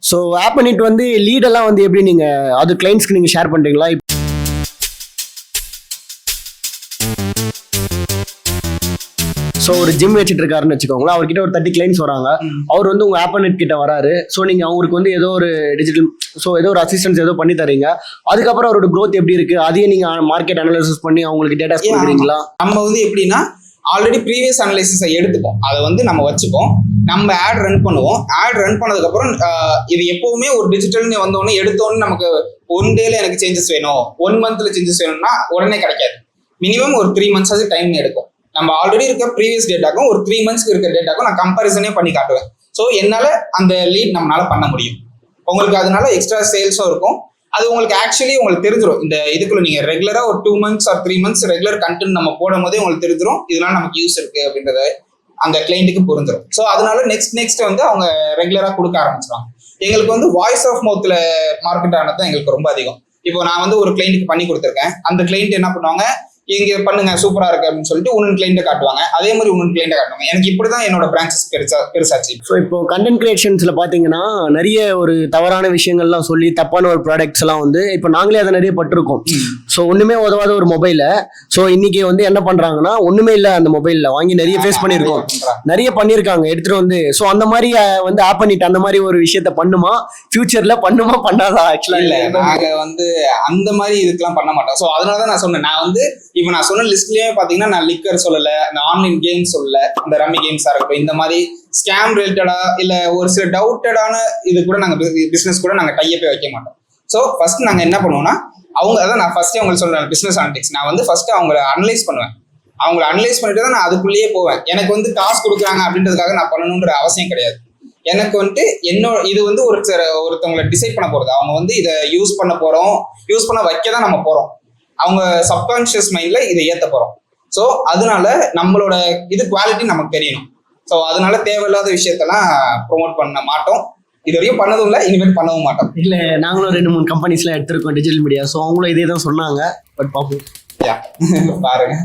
So app பண்ணிட்டு வந்து லீடெல்லாம் வந்து எப்படி நீங்கள் அது கிளைண்ட்ஸ்க்கு நீங்கள் ஷேர் பண்ணுறீங்களா? ஸோ ஒரு ஜிம் வச்சுட்டு இருக்காருன்னு வச்சுக்கோங்களேன், அவர்கிட்ட ஒரு 30 கிளைண்ட்ஸ் வராங்க, அவர் வந்து உங்கள் ஆப்பர்நெட் கிட்ட வராரு. ஸோ நீங்கள் அவருக்கு வந்து ஏதோ ஒரு டிஜிட்டல் ஏதோ ஒரு அசிஸ்டன்ஸ் ஏதோ பண்ணி தரீங்க. அதுக்கப்புறம் அவரோட க்ரோத் எப்படி இருக்கு அதையும் நீங்கள் மார்க்கெட் அனாலிசிஸ் பண்ணி அவங்களுக்கு டேட்டாஸ் கொடுக்குறீங்களா? நம்ம வந்து எப்படின்னா ஆல்ரெடி ப்ரீவியஸ் அனலைசிஸை எடுத்துப்போம், அதை வந்து நம்ம வச்சுப்போம், நம்ம ஆட் ரன் பண்ணுவோம். ஆட் ரன் பண்ணதுக்கப்புறம் இது எப்பவுமே ஒரு டிஜிட்டல்னு வந்தோடனே எடுத்தோன்னு நமக்கு 1 டேல எனக்கு சேஞ்சஸ் வேணும், 1 மந்த்ல சேஞ்சஸ் வேணும்னா உடனே கிடைக்காது. மினிமம் ஒரு 3 months டைம் எடுக்கும். நம்ம ஆல்ரெடி இருக்க ப்ரீவியஸ் டேட்டாக்கும் ஒரு 3 monthsக்கு இருக்க டேட்டாக்கும் நான் கம்பேரிசனே பண்ணி காட்டுவேன். ஸோ என்னால் அந்த லீட் நம்மளால பண்ண முடியும். உங்களுக்கு அதனால எக்ஸ்ட்ரா சேல்ஸும் இருக்கும். அது உங்களுக்கு ஆக்சுவலி உங்களுக்கு தெரிஞ்சிடும். இந்த இதுக்குள்ள நீங்கள் ரெகுலராக ஒரு 2 months or 3 months regular content நம்ம போடும் போதே உங்களுக்கு தெரிஞ்சிடும் இதனால நமக்கு யூஸ் இருக்கு அப்படின்றத அந்த கிளைண்ட்டுக்கு புரிஞ்சிடும். ஸோ அதனால நெக்ஸ்ட் வந்து அவங்க ரெகுலராக கொடுக்க ஆரம்பிச்சிடுவாங்க. எங்களுக்கு வந்து வாய்ஸ் ஆஃப் மவுத்தில் மார்க்கெட் ஆனது தான் எங்களுக்கு ரொம்ப அதிகம். இப்போ நான் வந்து ஒரு கிளைண்ட்டுக்கு பண்ணி கொடுத்துருக்கேன். அந்த கிளைண்ட் என்ன பண்ணுவாங்க, இங்க பண்ணுங்க சூப்பரா இருக்கு அப்படின்னு சொல்லிட்டு உன்னன் கிளைண்ட்டை காட்டுவாங்க. அதே மாதிரி உன்னன் கிளைண்ட்டை காட்டுவாங்க. எனக்கு இப்படிதான் என்னோட பிரான்ச்சஸ் பெருசாச்சு. ஸோ இப்போ கண்டென்ட் கிரியேஷன்ஸ்ல பாத்தீங்கன்னா நிறைய ஒரு தவறான விஷயங்கள்லாம் சொல்லி தப்பான ஒரு ப்ராடக்ட்ஸ் எல்லாம் வந்து இப்போ நாங்களே அதை நிறைய பட்டிருக்கோம். ஸோ ஒண்ணுமே உதவாத ஒரு மொபைல ஸோ இன்னைக்கு வந்து என்ன பண்றாங்கன்னா ஒண்ணுமே இல்லை அந்த மொபைல்ல வாங்கி நிறைய ஃபேஸ் பண்ணியிருக்கோம், நிறைய பண்ணியிருக்காங்க எடுத்துட்டு வந்து. ஸோ அந்த மாதிரி வந்து ஆப் பண்ணிட்டு அந்த மாதிரி ஒரு விஷயத்த பண்ணுமா ஃபியூச்சர்ல பண்ணுமா பண்ணாதா? ஆக்சுவலா இல்ல, நாங்க வந்து அந்த மாதிரி இதுக்கெல்லாம் பண்ண மாட்டோம். ஸோ அதனாலதான் நான் சொன்னேன், நான் வந்து இப்போ நான் சொன்ன லிஸ்ட்லயே பாத்தீங்கன்னா நான் லிக்கர் சொல்லல, இந்த ஆன்லைன் கேம் சொல்லல, இந்த ரம்மி கேம்ஸா இருக்கட்டும், இந்த மாதிரி ஸ்கேம் ரிலேட்டடா இல்ல ஒரு சில டவுட்டடான இது கூட நாங்க பிசினஸ் கூட நாங்க டைப்பே வைக்க மாட்டோம். ஸோ ஃபர்ஸ்ட் நாங்க என்ன பண்ணுவோம்னா அதான் நான் ஃபர்ஸ்டே உங்களுக்கு சொல்றேன் பிசினஸ் அனலிட்டிக்ஸ். நான் வந்து ஃபர்ஸ்ட் அவங்களை அனலைஸ் பண்ணுவேன். அவங்களை அனலைஸ் பண்ணிட்டு தான் நான் அதுக்குள்ளேயே போவேன். எனக்கு வந்து காசு கொடுக்குறாங்க அப்படின்றதுக்காக நான் பண்ணணுன்ற அவசியம் கிடையாது. எனக்கு வந்துட்டு இது வந்து ஒருத்தவங்களை டிசைட் பண்ண போறது. அவங்க வந்து இதை யூஸ் பண்ண வைக்க தான் நம்ம போறோம். அவங்க சப்கான்ஷியஸ் மைண்ட்ல இதை ஏற்ற போறோம். ஸோ அதனால நம்மளோட இது குவாலிட்டி நமக்கு தெரியணும். ஸோ அதனால தேவையில்லாத விஷயத்தெல்லாம் ப்ரொமோட் பண்ண மாட்டோம். இது வரையும் பண்ணதும் இல்லை, இனிமேல் பண்ணவும் மாட்டோம். இல்லை, நாங்களும் 2-3 கம்பெனிஸ்லாம் எடுத்திருக்கோம் டிஜிட்டல் மீடியா. ஸோ அவங்களும் இதே தான் சொன்னாங்க. பட் பார்ப்போம். பாருங்க.